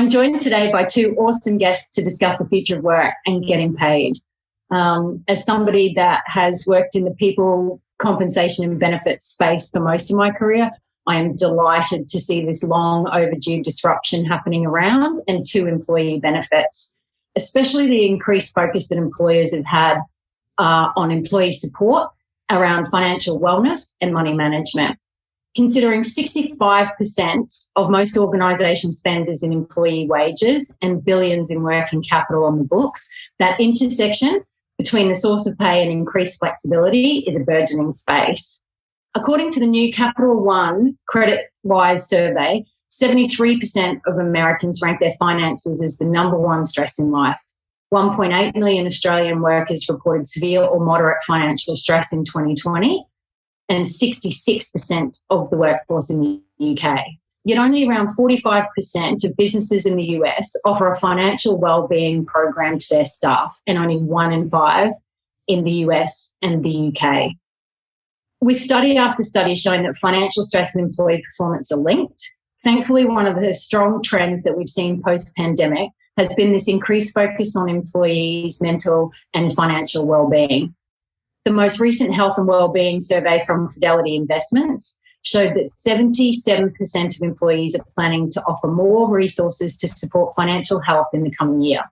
I'm joined today by two awesome guests to discuss the future of work and getting paid. As somebody that has worked in the people, compensation and benefits space for most of my career, I am delighted to see this long overdue disruption happening around and to employee benefits, especially the increased focus that employers have had on employee support around financial wellness and money management. Considering 65% of most organisation spend is in employee wages and billions in working capital on the books, that intersection between the source of pay and increased flexibility is a burgeoning space. According to the new Capital One CreditWise survey, 73% of Americans rank their finances as the number one stress in life. 1.8 million Australian workers reported severe or moderate financial stress in 2020, and 66% of the workforce in the UK. Yet only around 45% of businesses in the US offer a financial wellbeing program to their staff, and only 1 in 5 in the US and the UK. With study after study showing that financial stress and employee performance are linked, thankfully one of the strong trends that we've seen post-pandemic has been this increased focus on employees' mental and financial wellbeing. The most recent health and wellbeing survey from Fidelity Investments showed that 77% of employees are planning to offer more resources to support financial health in the coming year.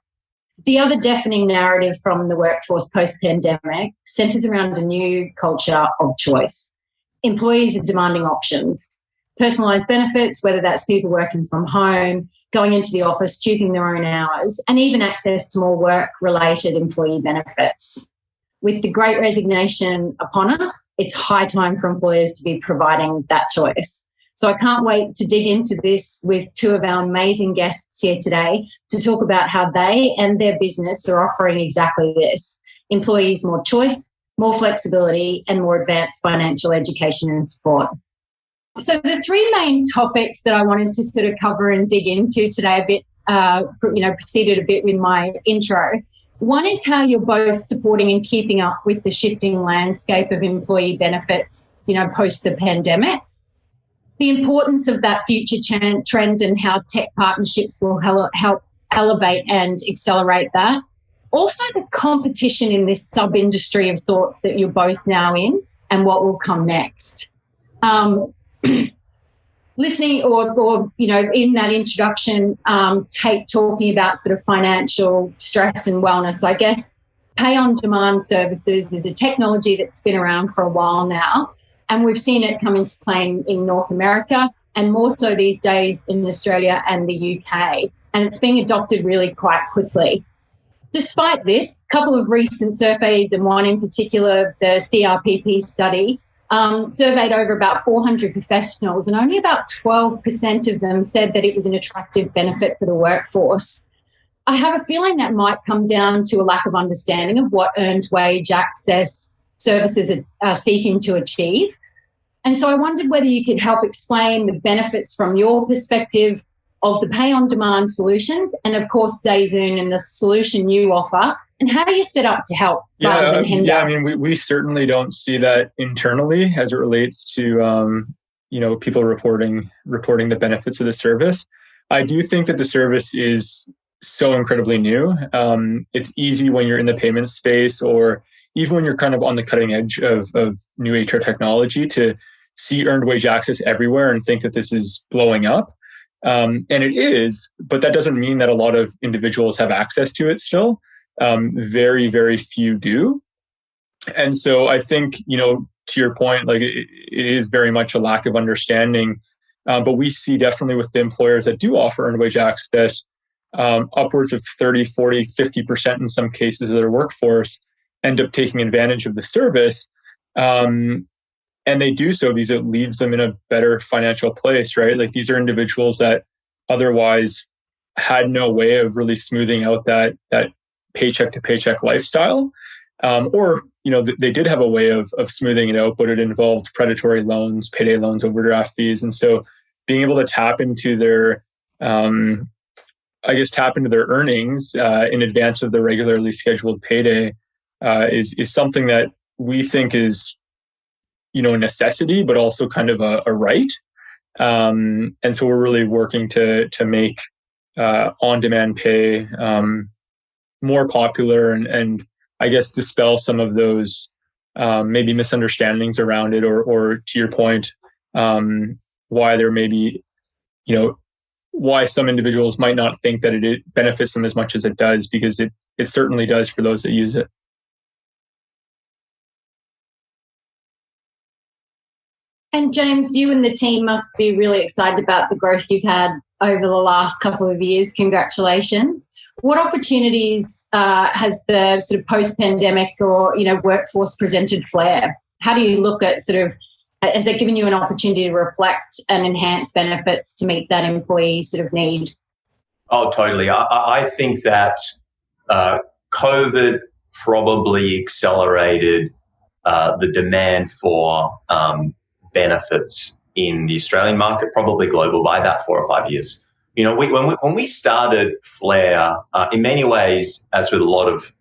The other deafening narrative from the workforce post-pandemic centres around a new culture of choice. Employees are demanding options, personalised benefits, whether that's people working from home, going into the office, choosing their own hours, and even access to more work-related employee benefits. With the Great Resignation upon us, it's high time for employers to be providing that choice. So I can't wait to dig into this with two of our amazing guests here today to talk about how they and their business are offering exactly this: employees more choice, more flexibility, and more advanced financial education and support. So the three main topics that I wanted to sort of cover and dig into today a bit, preceded a bit with my intro. One is how you're both supporting and keeping up with the shifting landscape of employee benefits, post the pandemic. The importance of that future trend and how tech partnerships will help elevate and accelerate that. Also the competition in this sub-industry of sorts that you're both now in and what will come next. Listening or in that introduction, talking about sort of financial stress and wellness, I guess pay on demand services is a technology that's been around for a while now, and we've seen it come into play in North America and more so these days in Australia and the UK, and it's being adopted really quite quickly. Despite this, a couple of recent surveys, and one in particular, the CRPP study, surveyed over about 400 professionals, and only about 12% of them said that it was an attractive benefit for the workforce. I have a feeling that might come down to a lack of understanding of what earned wage access services are seeking to achieve. And so I wondered whether you could help explain the benefits from your perspective of the pay-on-demand solutions and, of course, StayZoom and the solution you offer, and how you set up to help rather than hinder. Yeah, I mean, we certainly don't see that internally as it relates to, people reporting the benefits of the service. I do think that the service is so incredibly new. It's easy when you're in the payment space or even when you're kind of on the cutting edge of new HR technology to see earned wage access everywhere and think that this is blowing up. And it is, but that doesn't mean that a lot of individuals have access to it still. Very, very few do. And so I think, to your point, like it is very much a lack of understanding. But we see definitely with the employers that do offer earned wage access, upwards of 30, 40, 50% in some cases of their workforce end up taking advantage of the service. And they do so because it leaves them in a better financial place, right? Like these are individuals that otherwise had no way of really smoothing out that paycheck to paycheck lifestyle. Or, they did have a way of smoothing it out, but it involved predatory loans, payday loans, overdraft fees. And so being able to tap into their earnings in advance of the regularly scheduled payday is something that we think is, a necessity, but also kind of a right. And so we're really working to make on-demand pay more popular, and I guess dispel some of those maybe misunderstandings around it, or to your point, why there may be, why some individuals might not think that it benefits them as much as it does, because it certainly does for those that use it. And James, you and the team must be really excited about the growth you've had over the last couple of years. Congratulations. What opportunities has the sort of post-pandemic or workforce presented Flair? How do you look at has it given you an opportunity to reflect and enhance benefits to meet that employee sort of need? Oh, totally. I think that COVID probably accelerated the demand for benefits in the Australian market, probably global, by about 4 or 5 years. When we started Flair, in many ways, as with a lot of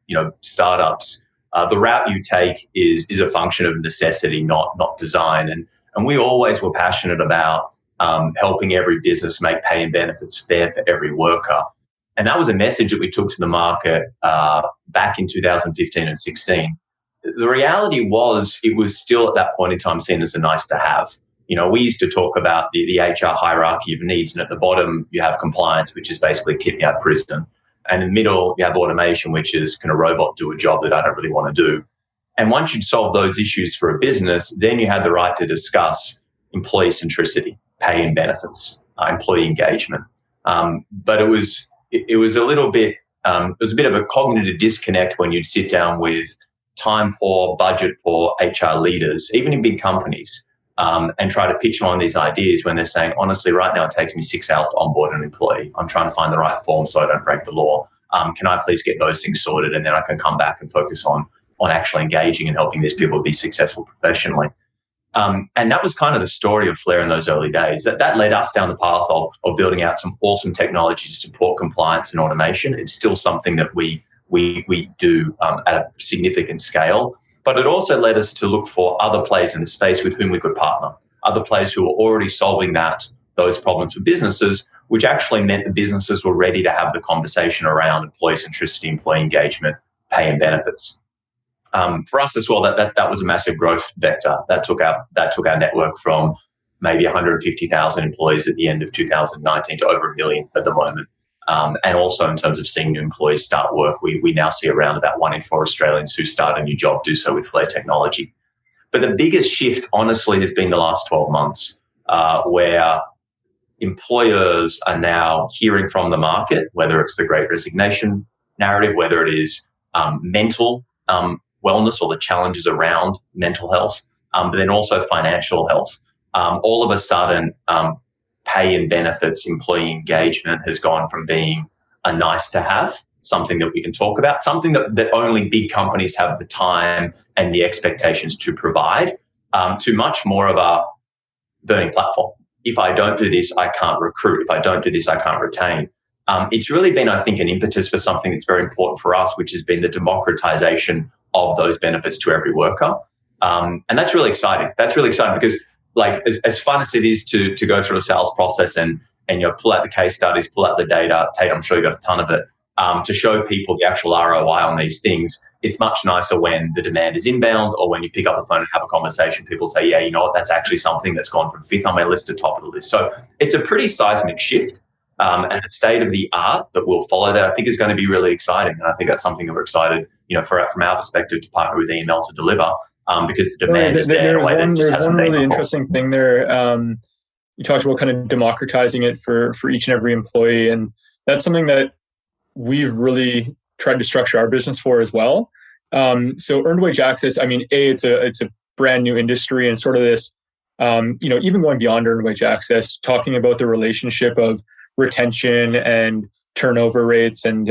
startups, the route you take is a function of necessity, not design. And we always were passionate about helping every business make pay and benefits fair for every worker. And that was a message that we took to the market back in 2015 and 16. The reality was it was still at that point in time seen as a nice to have. We used to talk about the HR hierarchy of needs, and at the bottom you have compliance, which is basically keep me out of prison. And in the middle, you have automation, which is, can a robot do a job that I don't really want to do? And once you'd solve those issues for a business, then you had the right to discuss employee centricity, pay and benefits, employee engagement. But it was a little bit, it was a bit of a cognitive disconnect when you'd sit down with time poor, budget poor HR leaders, even in big companies, and try to pitch on these ideas when they're saying, honestly, right now it takes me 6 hours to onboard an employee. I'm trying to find the right form so I don't break the law. Can I please get those things sorted, and then I can come back and focus on actually engaging and helping these people be successful professionally. And that was kind of the story of Flair in those early days. That led us down the path of building out some awesome technology to support compliance and automation. It's still something that we do at a significant scale. But it also led us to look for other players in the space with whom we could partner, other players who were already solving those problems for businesses, which actually meant the businesses were ready to have the conversation around employee centricity, employee engagement, pay and benefits. For us as well, that was a massive growth vector. That took our network from maybe 150,000 employees at the end of 2019 to over 1 million at the moment. And also in terms of seeing new employees start work, we now see around about 1 in 4 Australians who start a new job do so with Flair technology. But the biggest shift, honestly, has been the last 12 months, where employers are now hearing from the market, whether it's the Great Resignation narrative, whether it is mental wellness or the challenges around mental health, but then also financial health. All of a sudden, pay and benefits, employee engagement has gone from being a nice to have, something that we can talk about, something that only big companies have the time and the expectations to provide, to much more of a burning platform. If I don't do this, I can't recruit. If I don't do this, I can't retain. It's really been, I think, an impetus for something that's very important for us, which has been the democratization of those benefits to every worker. And that's really exciting. That's really exciting because, like, as fun as it is to go through a sales process and pull out the case studies, pull out the data, Tate, I'm sure you got a ton of it, to show people the actual ROI on these things, it's much nicer when the demand is inbound, or when you pick up the phone and have a conversation, people say, yeah, you know what, that's actually something that's gone from 5th on my list to top of the list. So it's a pretty seismic shift, and the state of the art that will follow that, I think, is going to be really exciting. And I think that's something that we're excited, from our perspective, to partner with EML to deliver. Because the demand is there in a way that just hasn't been before. There's one really interesting thing there. You talked about kind of democratizing it for each and every employee, and that's something that we've really tried to structure our business for as well. So earned wage access, I mean, it's a brand new industry, and sort of this, even going beyond earned wage access, talking about the relationship of retention and turnover rates and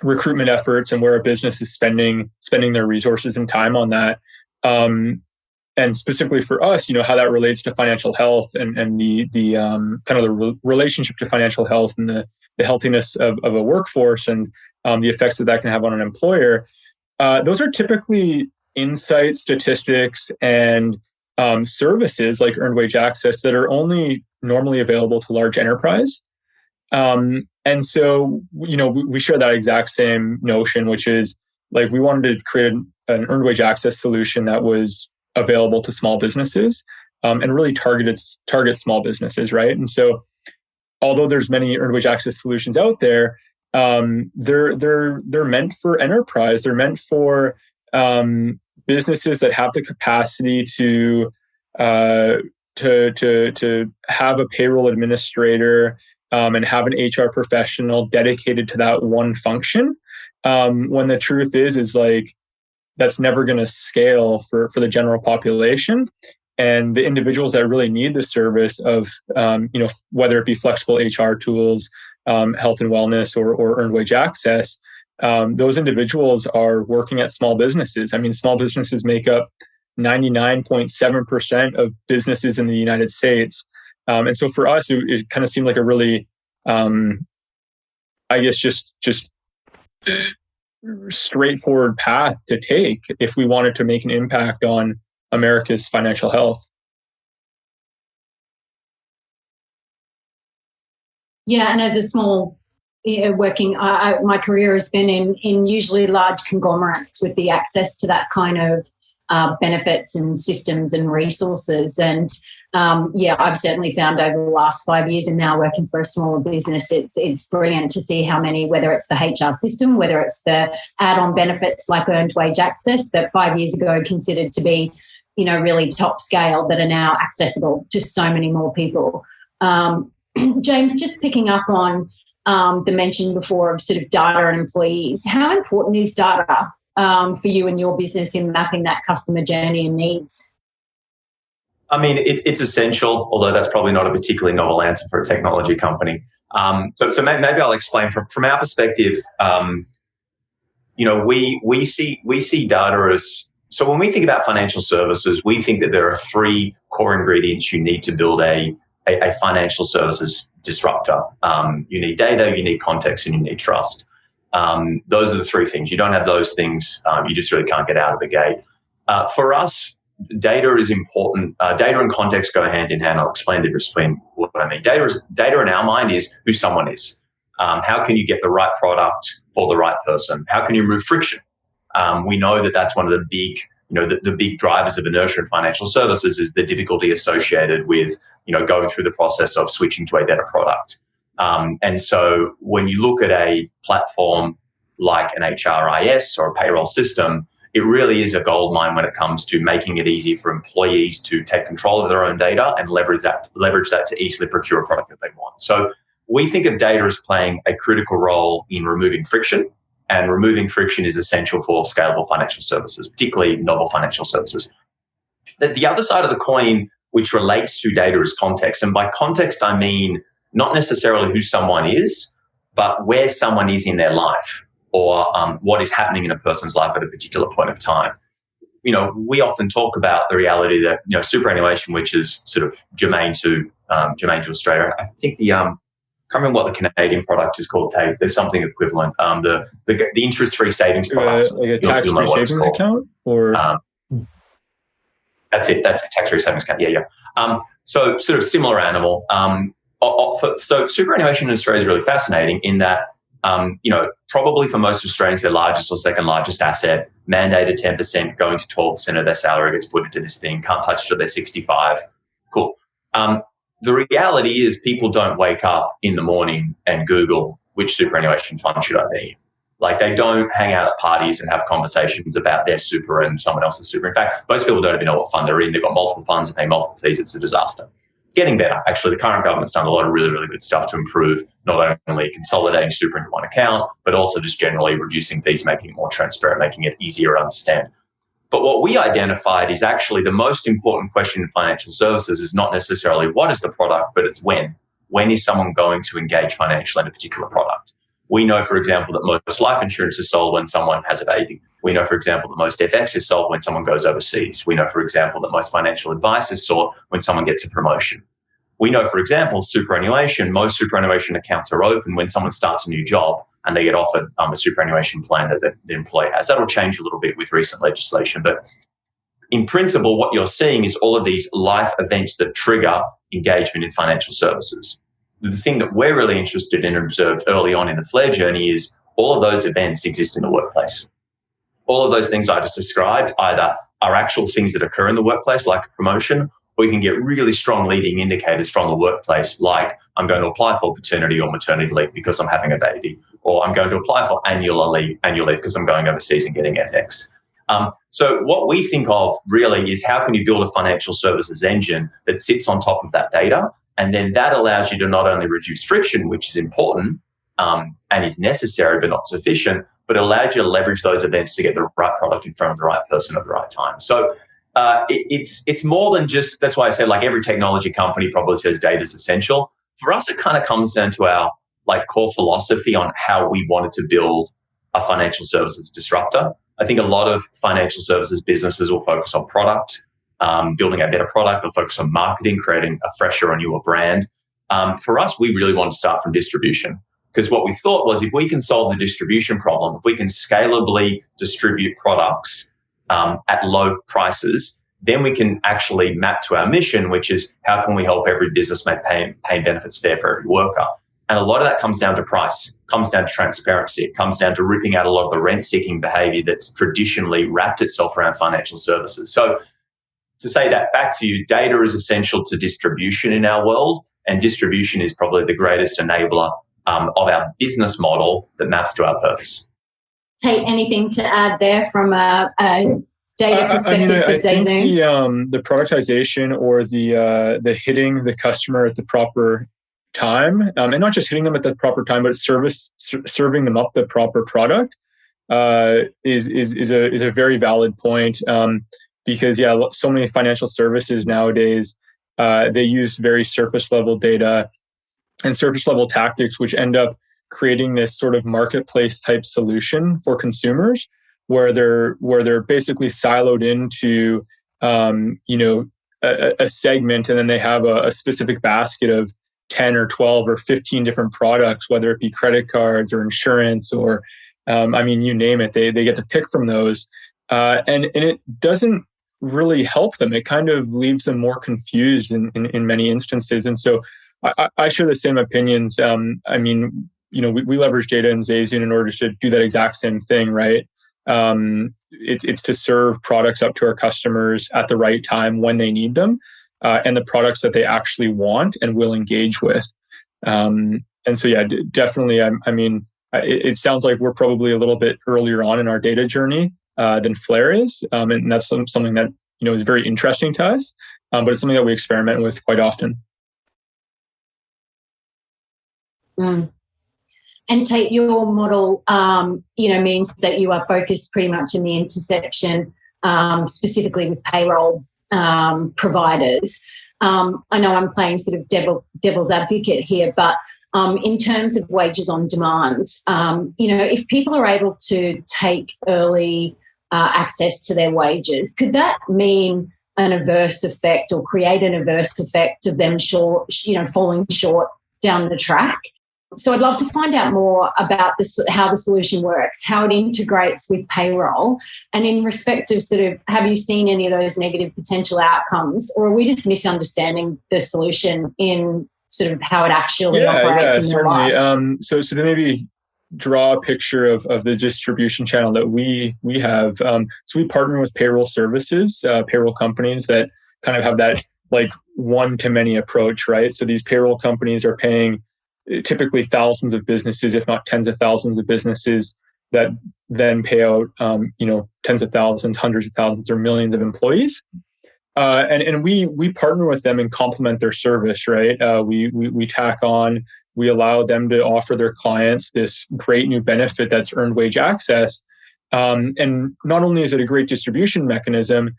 recruitment efforts, and where a business is spending their resources and time on that. And specifically for us, how that relates to financial health and the kind of the relationship to financial health and the healthiness of a workforce, and the effects that can have on an employer. Those are typically insight, statistics, and services like earned wage access that are only normally available to large enterprise. And so, we share that exact same notion, which is like we wanted to create an earned wage access solution that was available to small businesses, and really target small businesses, right? And so, although there's many earned wage access solutions out there, they're meant for enterprise. They're meant for businesses that have the capacity to have a payroll administrator and have an HR professional dedicated to that one function. When the truth is like that's never going to scale for the general population. And the individuals that really need the service of, whether it be flexible HR tools, health and wellness, or earned wage access, those individuals are working at small businesses. I mean, small businesses make up 99.7% of businesses in the United States. And so for us, it kind of seemed like a really, I guess, just straightforward path to take if we wanted to make an impact on America's financial health. Yeah, and as a small my career has been in usually large conglomerates with the access to that kind of benefits and systems and resources. And I've certainly found over the last 5 years and now working for a smaller business, it's brilliant to see how many, whether it's the HR system, whether it's the add-on benefits like earned wage access that 5 years ago considered to be, really top scale, that are now accessible to so many more people. James, just picking up on the mention before of sort of data and employees, how important is data for you and your business in mapping that customer journey and needs? I mean, it's essential, although that's probably not a particularly novel answer for a technology company. So maybe I'll explain from our perspective. We see data as, so when we think about financial services, we think that there are three core ingredients you need to build a financial services disruptor. You need data, you need context, and you need trust. Those are the three things. You don't have those things, you just really can't get out of the gate. For us, data is important. Data and context go hand in hand. I'll explain the difference between what I mean. Data in our mind is who someone is. How can you get the right product for the right person? How can you remove friction? We know that that's one of the big, the big drivers of inertia in financial services is the difficulty associated with, going through the process of switching to a better product. And so when you look at a platform like an HRIS or a payroll system, it really is a gold mine when it comes to making it easy for employees to take control of their own data and leverage that to easily procure a product that they want. So we think of data as playing a critical role in removing friction, and removing friction is essential for scalable financial services, particularly novel financial services. The other side of the coin, which relates to data, is context. And by context, I mean not necessarily who someone is, but where someone is in their life, or what is happening in a person's life at a particular point of time. We often talk about the reality that, superannuation, which is sort of germane to Australia. I think I can't remember what the Canadian product is called, Tate. There's something equivalent. The interest-free savings product. Like a tax-free savings account? Or that's it. That's a tax-free savings account. Yeah. So sort of similar animal. So superannuation in Australia is really fascinating in that, probably for most Australians, their largest or second largest asset, mandated 10%, going to 12% of their salary gets put into this thing, can't touch till they're 65. Cool. The reality is people don't wake up in the morning and Google which superannuation fund should I be in. Like, they don't hang out at parties and have conversations about their super and someone else's super. In fact, most people don't even know what fund they're in. They've got multiple funds and pay multiple fees. It's a disaster. Getting better. Actually, the current government's done a lot of really, really good stuff to improve not only consolidating super into one account, but also just generally reducing fees, making it more transparent, making it easier to understand. But what we identified is actually the most important question in financial services is not necessarily what is the product, but it's when. When is someone going to engage financially in a particular product? We know, for example, that most life insurance is sold when someone has a baby. We know, for example, that most FX is sold when someone goes overseas. We know, for example, that most financial advice is sought when someone gets a promotion. We know, for example, most superannuation accounts are open when someone starts a new job and they get offered a superannuation plan that the employer has. That'll change a little bit with recent legislation. But in principle, what you're seeing is all of these life events that trigger engagement in financial services. the thing that we're really interested in and observed early on in the Flare journey is all of those events exist in the workplace. All of those things I just described either are actual things that occur in the workplace, like a promotion, or you can get really strong leading indicators from the workplace, like I'm going to apply for paternity or maternity leave because I'm having a baby, or I'm going to apply for annual leave because I'm going overseas and getting FX. So what we think of really is how can you build a financial services engine that sits on top of that data, and then that allows you to not only reduce friction, which is important and is necessary but not sufficient, but it allows you to leverage those events to get the right product in front of the right person at the right time. So it's more than just, that's why I said, like, every technology company probably says data is essential. For us, it kind of comes down to our core philosophy on how we wanted to build a financial services disruptor. I think a lot of financial services businesses will focus on product, building a better product. They'll focus on marketing, creating a fresher or newer brand. For us, we really want to start from distribution, because what we thought was if we can solve the distribution problem, if we can scalably distribute products at low prices, then we can actually map to our mission, which is how can we help every business make pay benefits fair for every worker. And a lot of that comes down to price, comes down to transparency, it comes down to ripping out a lot of the rent-seeking behaviour that's traditionally wrapped itself around financial services. So to say that back to you, data is essential to distribution in our world, and distribution is probably the greatest enabler of our business model that maps to our purpose. Tate, anything to add there from a data perspective for StayZoom? I think the productization or the hitting the customer at the proper time, and not just hitting them at the proper time, but serving them up the proper product is a very valid point. Because so many financial services nowadays they use very surface level data and surface level tactics, which end up creating this sort of marketplace type solution for consumers, where they're basically siloed into a segment, and then they have a specific basket of 10 or 12 or 15 different products, whether it be credit cards or insurance or you name it. They get to pick from those, and it doesn't really help them. It kind of leaves them more confused in many instances. And so I share the same opinions. We leverage data in StayZoom in order to do that exact same thing, right? It's to serve products up to our customers at the right time when they need them, and the products that they actually want and will engage with. And so, definitely. It sounds like we're probably a little bit earlier on in our data journey than Flare is, and that's something that is very interesting to us. But it's something that we experiment with quite often. Mm. And Tate, your model, means that you are focused pretty much in the intersection, specifically with payroll providers. I know I'm playing sort of devil's advocate here, but in terms of wages on demand, if people are able to take early access to their wages, could that mean an adverse effect or create an adverse effect of them falling short down the track? So I'd love to find out more about how the solution works, how it integrates with payroll, and in respect of sort of, have you seen any of those negative potential outcomes, or are we just misunderstanding the solution in sort of how it actually operates in real life? So to maybe draw a picture of the distribution channel that we have. So we partner with payroll services, payroll companies that kind of have that like one-to-many approach, right? So these payroll companies are paying typically thousands of businesses, if not tens of thousands of businesses, that then pay out, tens of thousands, hundreds of thousands, or millions of employees. And we partner with them and complement their service, right? We tack on, we allow them to offer their clients this great new benefit that's earned wage access. And not only is it a great distribution mechanism,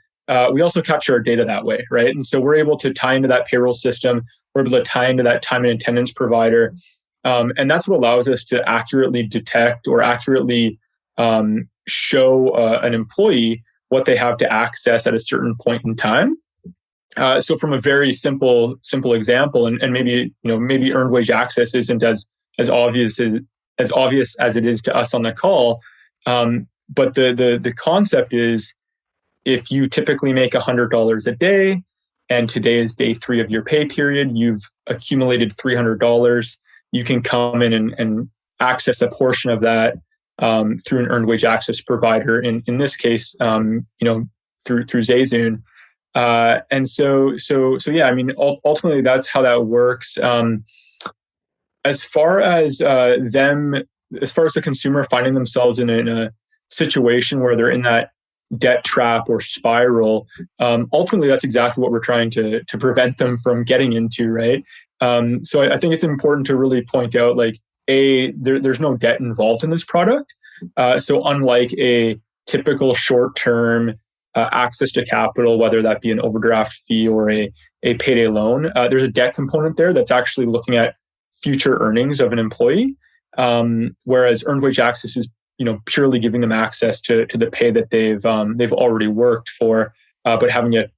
we also capture our data that way, right? And so we're able to tie into that payroll system. We're able to tie into that time and attendance provider. And that's what allows us to accurately detect or accurately show an employee what they have to access at a certain point in time. So from a very simple example, and maybe earned wage access isn't as obvious as it is to us on the call. But the concept is, if you typically make $100 a day, and today is day 3 of your pay period, you've accumulated $300, you can come in and access a portion of that through an earned wage access provider. In this case, through StayZoom. And so yeah, I mean, ultimately that's how that works. As far as the consumer finding themselves in a situation where they're in that debt trap or spiral, ultimately that's exactly what we're trying to prevent them from getting into, right? So I think it's important to really point out, like, there's no debt involved in this product. So unlike a typical short-term access to capital, whether that be an overdraft fee or a payday loan, there's a debt component there that's actually looking at future earnings of an employee, whereas earned wage access is purely giving them access to the pay that they've already worked for, but having it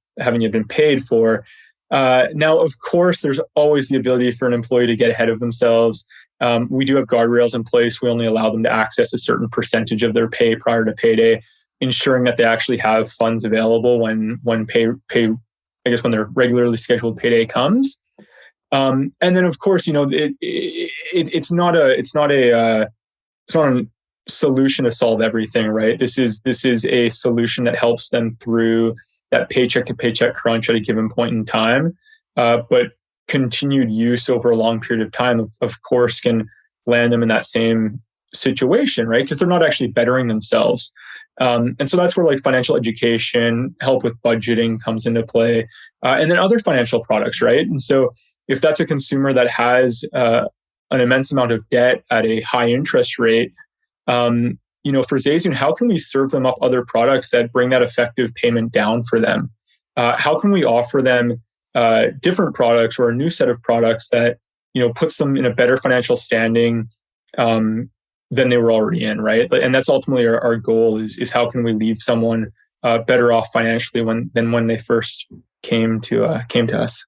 been paid for. Now, of course, there's always the ability for an employee to get ahead of themselves. We do have guardrails in place. We only allow them to access a certain percentage of their pay prior to payday, ensuring that they actually have funds available when their regularly scheduled payday comes. And then, of course, it's not a solution to solve everything, right? This is a solution that helps them through that paycheck to paycheck crunch at a given point in time. But continued use over a long period of time, of course, can land them in that same situation, right? Because they're not actually bettering themselves. And so that's where like financial education, help with budgeting comes into play, and then other financial products, right? And so if that's a consumer that has an immense amount of debt at a high interest rate, for StayZoom, how can we serve them up other products that bring that effective payment down for them? How can we offer them different products or a new set of products that puts them in a better financial standing than they were already in, right? And that's ultimately our goal is how can we leave someone better off financially than when they first came to us.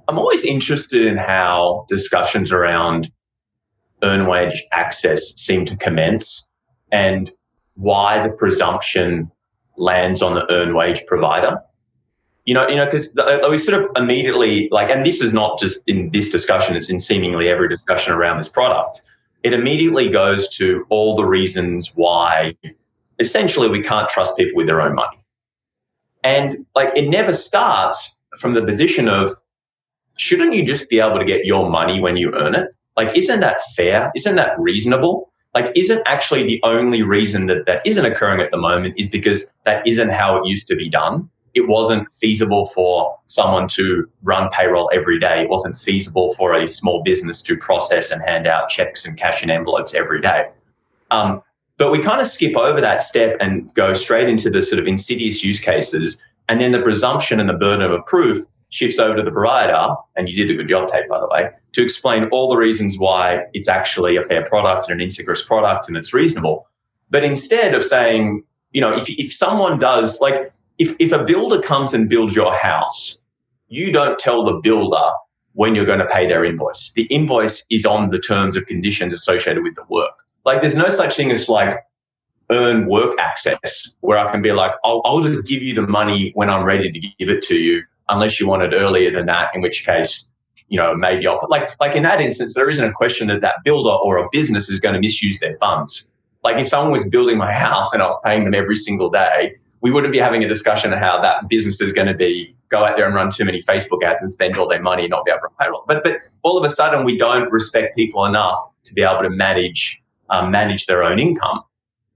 I'm always interested in how discussions around earned wage access seem to commence and why the presumption lands on the earned wage provider. Because we sort of immediately, and this is not just in this discussion, it's in seemingly every discussion around this product. It immediately goes to all the reasons why essentially we can't trust people with their own money. And it never starts from the position of, shouldn't you just be able to get your money when you earn it? Isn't that fair? Isn't that reasonable? Isn't actually the only reason that isn't occurring at the moment is because that isn't how it used to be done. It wasn't feasible for someone to run payroll every day. It wasn't feasible for a small business to process and hand out checks and cash in envelopes every day. But we kind of skip over that step and go straight into the sort of insidious use cases. And then the presumption and the burden of proof shifts over to the provider, and you did a good job, Tate, by the way, to explain all the reasons why it's actually a fair product and an integrous product and it's reasonable. But instead of saying, if someone does, if a builder comes and builds your house, you don't tell the builder when you're going to pay their invoice. The invoice is on the terms and conditions associated with the work. There's no such thing as earn work access where I can be I'll just give you the money when I'm ready to give it to you, unless you want it earlier than that, in which case, maybe I'll put, in that instance, there isn't a question that builder or a business is going to misuse their funds. If someone was building my house and I was paying them every single day, we wouldn't be having a discussion of how that business is going to go out there and run too many Facebook ads and spend all their money and not be able to run payroll. But all of a sudden, we don't respect people enough to be able to manage their own income.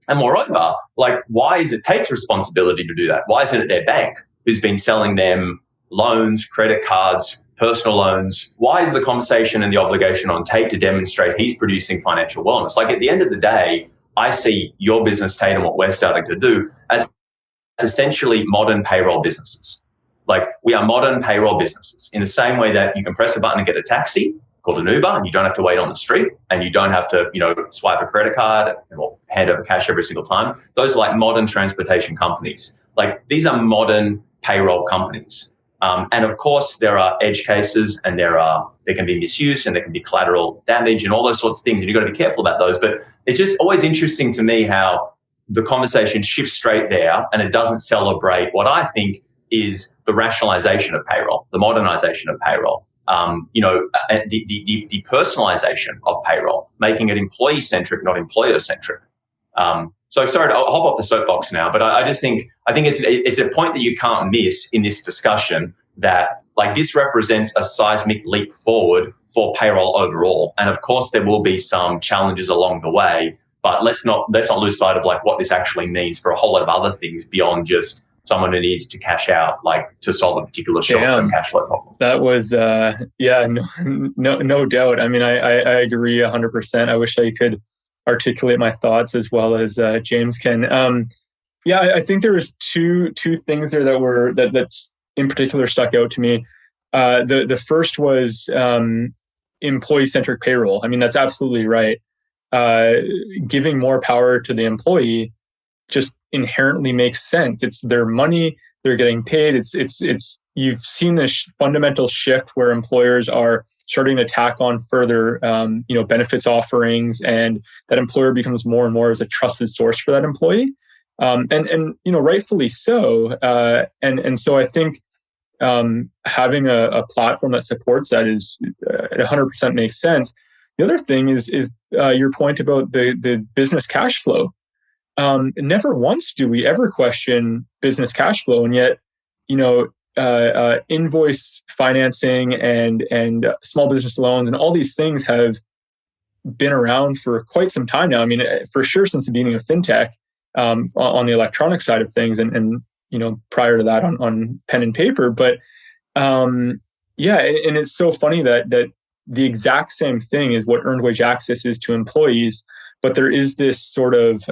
And moreover, why is it Tate's responsibility to do that? Why isn't it their bank who's been selling them loans, credit cards, personal loans? Why is the conversation and the obligation on Tate to demonstrate he's producing financial wellness? At the end of the day, I see your business, Tate, and what we're starting to do as essentially modern payroll businesses. We are modern payroll businesses in the same way that you can press a button and get a taxi called an Uber, and you don't have to wait on the street, and you don't have to, swipe a credit card or hand over cash every single time. Those are modern transportation companies. These are modern payroll companies. And of course, there are edge cases, and there can be misuse, and there can be collateral damage, and all those sorts of things, and you've got to be careful about those. But it's just always interesting to me how the conversation shifts straight there, and it doesn't celebrate what I think is the rationalization of payroll, the modernization of payroll, the personalization of payroll, making it employee-centric, not employer-centric. So sorry, I'll hop off the soapbox now, but I think it's a point that you can't miss in this discussion, that like this represents a seismic leap forward for payroll overall. And of course, there will be some challenges along the way, but let's not lose sight of like what this actually means for a whole lot of other things beyond just someone who needs to cash out, like to solve a particular short-term cash flow problem. That was, no doubt. I mean, I agree 100%. I wish I could articulate my thoughts as well as James can. I think there was two things there that in particular stuck out to me. The first was employee-centric payroll. I mean, that's absolutely right. Giving more power to the employee just inherently makes sense. It's their money, they're getting paid. It's you've seen this fundamental shift where employers are starting to tack on further benefits offerings, and that employer becomes more and more as a trusted source for that employee. And rightfully so. And so I think having a platform that supports that is 100% makes sense. The other thing is your point about the business cash flow. Never once do we ever question business cash flow, and yet, invoice financing and small business loans and all these things have been around for quite some time now. I mean, for sure since the beginning of fintech, on the electronic side of things, and prior to that on pen and paper. But and it's so funny that the exact same thing is what earned wage access is to employees, but there is this sort of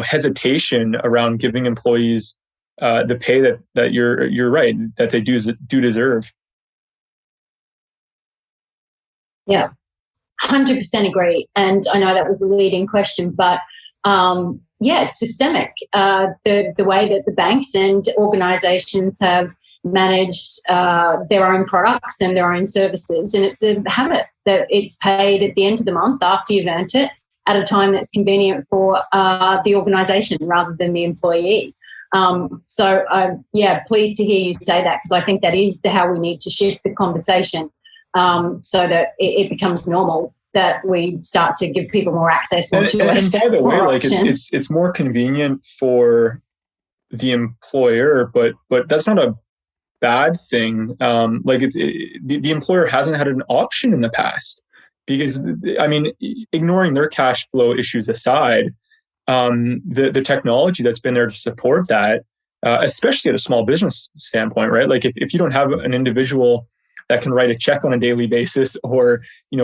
hesitation around giving employees the pay that you're right that they do deserve. Yeah, 100% agree. And I know that was a leading question, but it's systemic. The way that the banks and organisations have managed their own products and their own services, and it's a habit that it's paid at the end of the month after you've earned it at a time that's convenient for the organisation rather than the employee. Pleased to hear you say that, because I think that is how we need to shift the conversation so that it becomes normal, that we start to give people more access. And by the way, like it's more convenient for the employer, but that's not a bad thing. The employer hasn't had an option in the past, because I mean, ignoring their cash flow issues aside, the technology that's been there to support that, especially at a small business standpoint, right? Like if you don't have an individual that can write a check on a daily basis or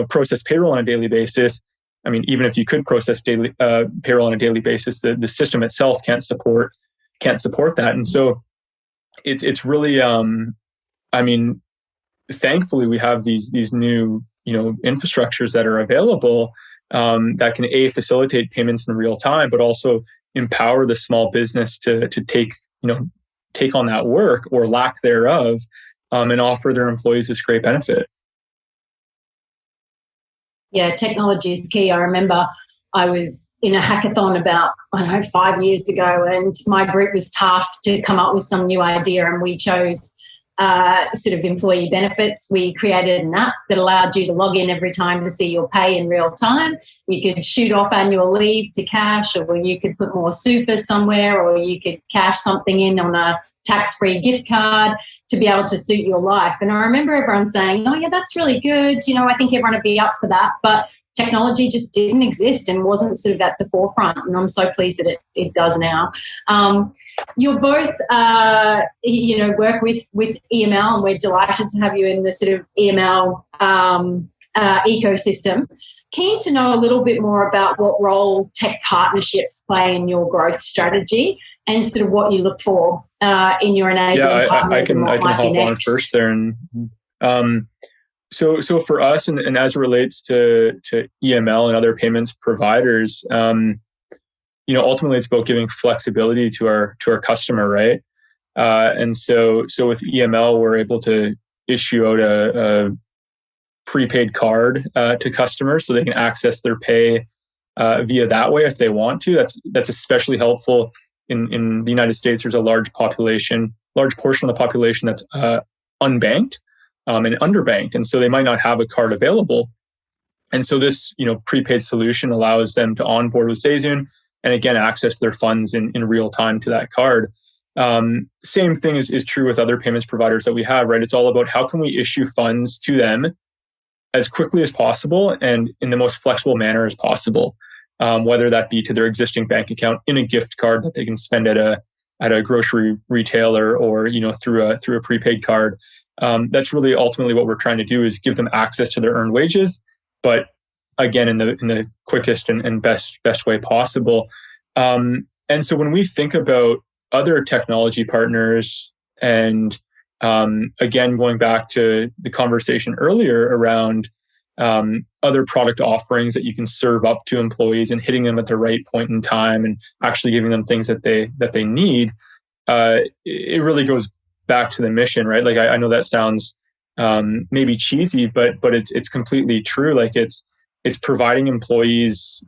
process payroll on a daily basis, I mean, even if you could process daily payroll on a daily basis, the system itself can't support that. And so it's really thankfully we have these new infrastructures that are available that can facilitate payments in real time, but also empower the small business to take on that work or lack thereof, and offer their employees this great benefit. Yeah, technology is key. I remember I was in a hackathon about 5 years ago, and my group was tasked to come up with some new idea, and we chose sort of employee benefits. We created an app that allowed you to log in every time to see your pay in real time. You could shoot off annual leave to cash, or you could put more super somewhere, or you could cash something in on a tax-free gift card to be able to suit your life. And I remember everyone saying, oh yeah, that's really good. I think everyone would be up for that. But technology just didn't exist and wasn't sort of at the forefront. And I'm so pleased that it does now. You're both, work with EML, and we're delighted to have you in the sort of EML ecosystem. Keen to know a little bit more about what role tech partnerships play in your growth strategy, and sort of what you look for in your enabling partners. I can hop on first there. And so for us, and as it relates to EML and other payments providers, ultimately it's about giving flexibility to our customer, right? And so with EML, we're able to issue out a prepaid card to customers so they can access their pay via that way if they want to. That's especially helpful in the United States. There's a large portion of the population that's unbanked and underbanked, and so they might not have a card available. And so this, prepaid solution allows them to onboard with StayZoom and again access their funds in real time to that card. Same thing is true with other payments providers that we have, right? It's all about how can we issue funds to them as quickly as possible and in the most flexible manner as possible, whether that be to their existing bank account, in a gift card that they can spend at a grocery retailer, or through a prepaid card. That's really ultimately what we're trying to do, is give them access to their earned wages, but again in the quickest and best way possible. And so when we think about other technology partners, and again, going back to the conversation earlier around other product offerings that you can serve up to employees and hitting them at the right point in time and actually giving them things that they need, it really goes back to the mission, right? Like I know that sounds maybe cheesy, but it's completely true. Like it's providing employees,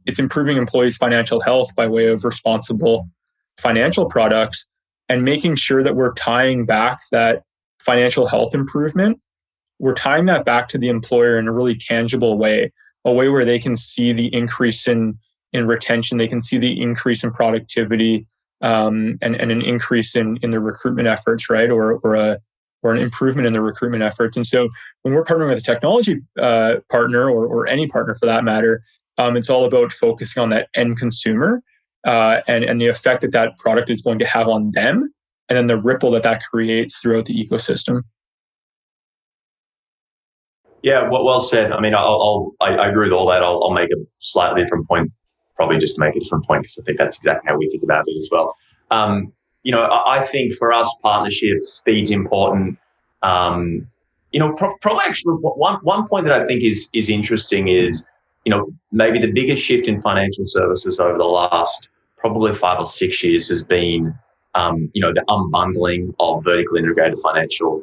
it's improving employees' financial health by way of responsible financial products, and making sure that we're tying back that financial health improvement. We're tying that back to the employer in a really tangible way, a way where they can see the increase in retention, they can see the increase in productivity, and an increase in the recruitment efforts, right? Or an improvement in the recruitment efforts. And so when we're partnering with a technology partner, or any partner for that matter, it's all about focusing on that end consumer and the effect that product is going to have on them, and then the ripple that creates throughout the ecosystem. Yeah, well said. I mean, I agree with all that. I'll make a slightly different point, probably just to make a different point, because I think that's exactly how we think about it as well. I think for us, partnerships, speed's important. Probably actually one point that I think is interesting is, maybe the biggest shift in financial services over the last probably 5 or 6 years has been, the unbundling of vertically integrated financial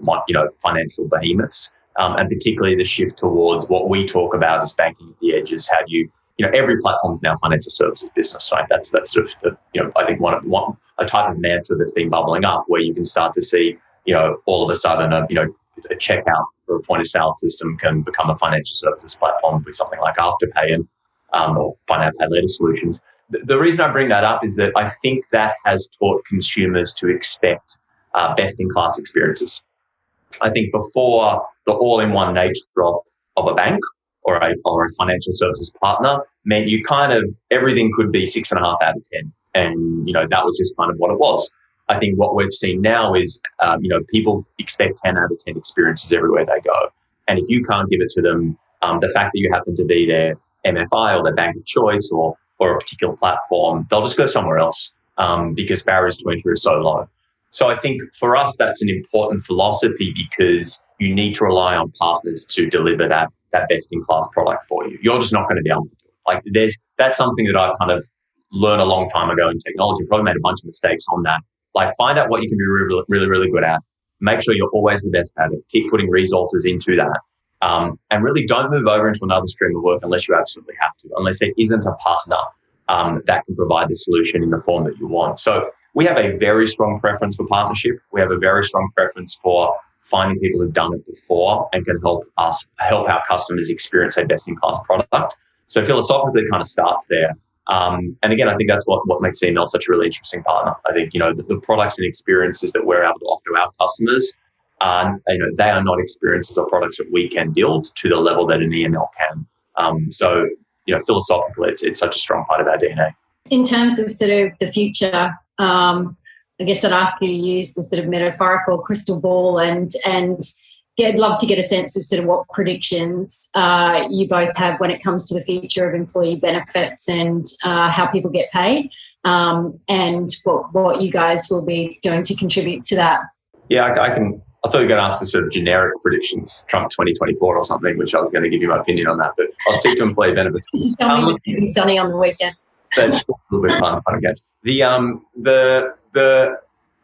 behemoths. And particularly the shift towards what we talk about as banking at the edges. How do you, every platform is now financial services business, right? That's sort of, I think a type of mantra that's been bubbling up, where you can start to see, all of a sudden, a checkout or a point of sale system can become a financial services platform with something like Afterpay and or buy now, pay later solutions. The reason I bring that up is that I think that has taught consumers to expect best-in-class experiences. I think before, the all-in-one nature of a bank or a financial services partner meant you everything could be 6.5 out of 10. And, that was just kind of what it was. I think what we've seen now is, people expect 10 out of 10 experiences everywhere they go. And if you can't give it to them, the fact that you happen to be their MFI or their bank of choice or a particular platform, they'll just go somewhere else because barriers to entry are so low. So I think for us, that's an important philosophy, because you need to rely on partners to deliver that best-in-class product for you. You're just not going to be able to do it. Like that's something that I've kind of learned a long time ago in technology. Probably made a bunch of mistakes on that. Like, find out what you can be really, really, really good at. Make sure you're always the best at it. Keep putting resources into that. And really don't move over into another stream of work unless you absolutely have to, unless there isn't a partner that can provide the solution in the form that you want. So we have a very strong preference for partnership. We have a very strong preference for finding people who've done it before and can help our customers experience a best-in-class product. So philosophically, it kind of starts there. And again, I think that's what makes EML such a really interesting partner. I think, the products and experiences that we're able to offer to our customers, they are not experiences or products that we can build to the level that an EML can. So philosophically, it's such a strong part of our DNA. In terms of sort of the future, I guess I'd ask you to use the sort of metaphorical crystal ball and I'd love to get a sense of sort of what predictions you both have when it comes to the future of employee benefits and how people get paid, and what you guys will be doing to contribute to that. Yeah, I thought you were going to ask for sort of generic predictions, Trump 2024 or something, which I was going to give you my opinion on that, but I'll stick to employee benefits. Tell me it's be sunny on the weekend. That's a little bit fun again.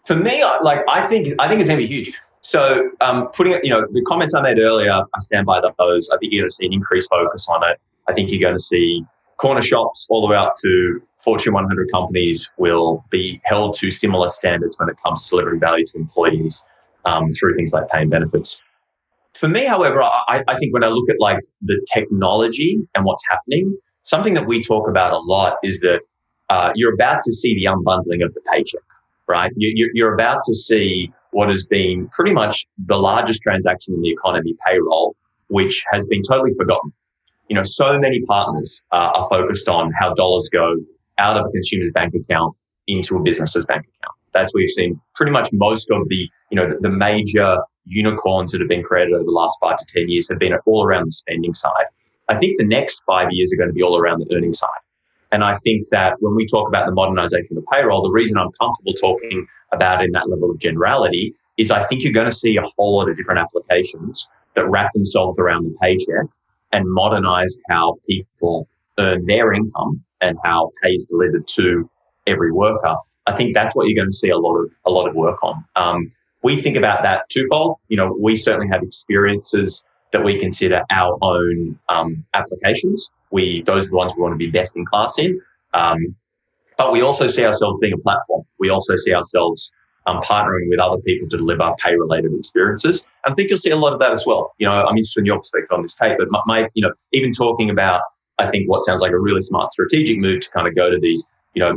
For me, I think it's going to be huge. So putting it, the comments I made earlier, I stand by those. I think you're going to see an increased focus on it. I think you're going to see corner shops all the way up to Fortune 100 companies will be held to similar standards when it comes to delivering value to employees through things like pay and benefits. For me, however, I think when I look at like the technology and what's happening, something that we talk about a lot is that you're about to see the unbundling of the paycheck, right? You're about to see what has been pretty much the largest transaction in the economy, payroll, which has been totally forgotten. So many partners are focused on how dollars go out of a consumer's bank account into a business's bank account. That's where you've seen pretty much most of the, the major unicorns that have been created over the last 5 to 10 years have been all around the spending side. I think the next 5 years are going to be all around the earning side. And I think that when we talk about the modernization of payroll, the reason I'm comfortable talking about in that level of generality is I think you're going to see a whole lot of different applications that wrap themselves around the paycheck and modernize how people earn their income and how pay is delivered to every worker. I think that's what you're going to see a lot of work on. We think about that twofold. We certainly have experiences that we consider our own applications. Those are the ones we want to be best in class in. But we also see ourselves being a platform. We also see ourselves partnering with other people to deliver pay-related experiences. And I think you'll see a lot of that as well. I'm interested in your perspective on this tape, but even talking about, I think what sounds like a really smart strategic move to kind of go to these,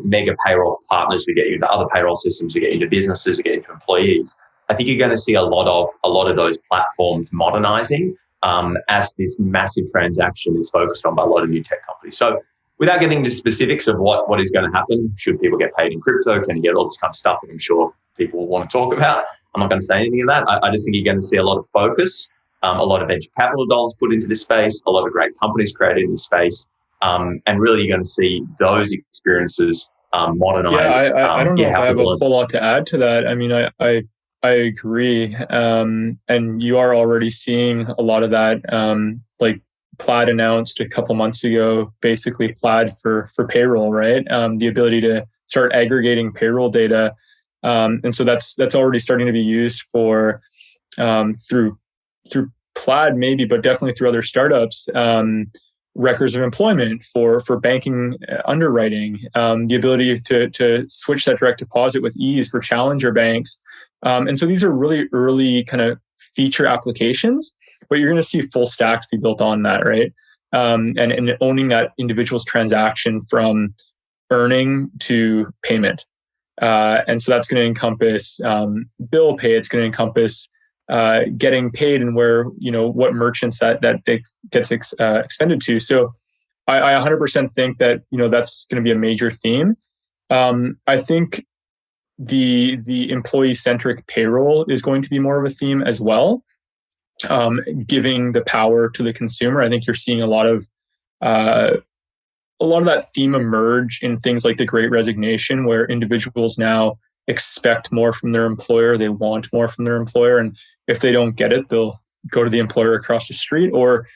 mega payroll partners who get you into other payroll systems, who get into businesses, who get into employees. I think you're going to see a lot of those platforms modernizing as this massive transaction is focused on by a lot of new tech companies. So without getting into specifics of what is going to happen, should people get paid in crypto, can you get all this kind of stuff that I'm sure people will want to talk about. I'm not going to say anything of that. I just think you're going to see a lot of focus, a lot of venture capital dollars put into this space, a lot of great companies created in this space, and really you're going to see those experiences modernized. Yeah, I don't know if I have a whole lot to add to that. I mean, I agree. And you are already seeing a lot of that. Like Plaid announced a couple months ago, basically Plaid for payroll, right? The ability to start aggregating payroll data. And so that's already starting to be used for through Plaid maybe, but definitely through other startups, records of employment for banking underwriting, the ability to switch that direct deposit with ease for challenger banks. And so these are really early kind of feature applications, but you're going to see full stacks be built on that, right? And owning that individual's transaction from earning to payment. And so that's going to encompass bill pay. It's going to encompass getting paid and where, what merchants that gets expended to. So I 100% think that, that's going to be a major theme. I think the employee-centric payroll is going to be more of a theme as well, giving the power to the consumer. I think you're seeing a lot of that theme emerge in things like the Great Resignation, where individuals now expect more from their employer. They want more from their employer. And if they don't get it, they'll go to the employer across the street or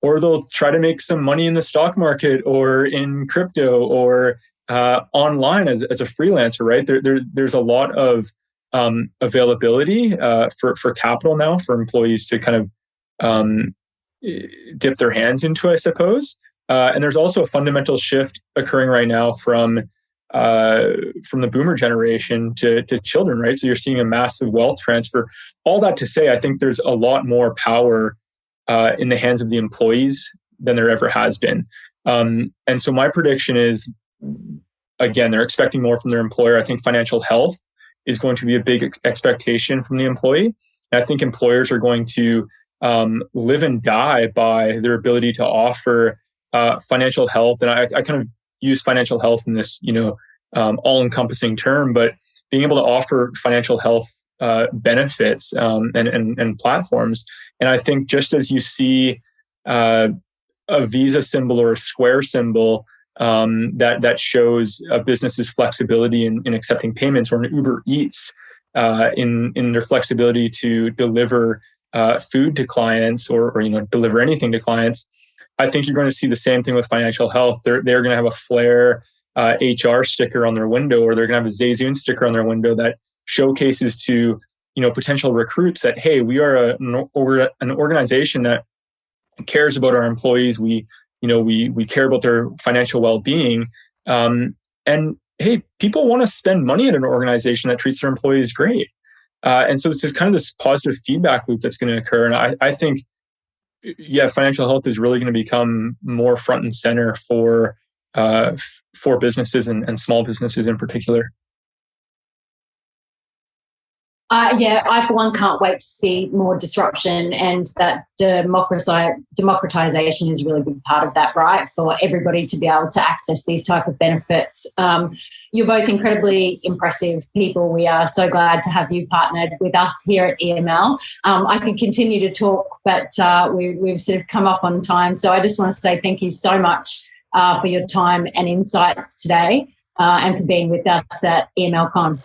they'll try to make some money in the stock market or in crypto or online as a freelancer, right? There's a lot of availability for capital now for employees to kind of dip their hands into, I suppose. And there's also a fundamental shift occurring right now from the boomer generation to children, right? So you're seeing a massive wealth transfer. All that to say, I think there's a lot more power in the hands of the employees than there ever has been. And so my prediction is, again, they're expecting more from their employer. I think financial health is going to be a big expectation from the employee. And I think employers are going to live and die by their ability to offer financial health. And I kind of use financial health in this, all-encompassing term, but being able to offer financial health benefits and platforms. And I think just as you see a Visa symbol or a Square symbol that shows a business's flexibility in accepting payments, or an Uber Eats in their flexibility to deliver food to clients or deliver anything to clients, I think you're going to see the same thing with financial health. They're going to have a Flair HR sticker on their window, or they're going to have a StayZoom sticker on their window that showcases to potential recruits that, hey, we are an organization that cares about our employees. We we care about their financial well-being. And hey, people want to spend money at an organization that treats their employees great. And so it's just kind of this positive feedback loop that's going to occur. And I think, financial health is really going to become more front and center for businesses and small businesses in particular. I for one can't wait to see more disruption, and that democratization is a really big part of that, right? For everybody to be able to access these type of benefits. You're both incredibly impressive people. We are so glad to have you partnered with us here at EML. I could continue to talk, but we've sort of come up on time. So I just want to say thank you so much for your time and insights today, and for being with us at EML.CON.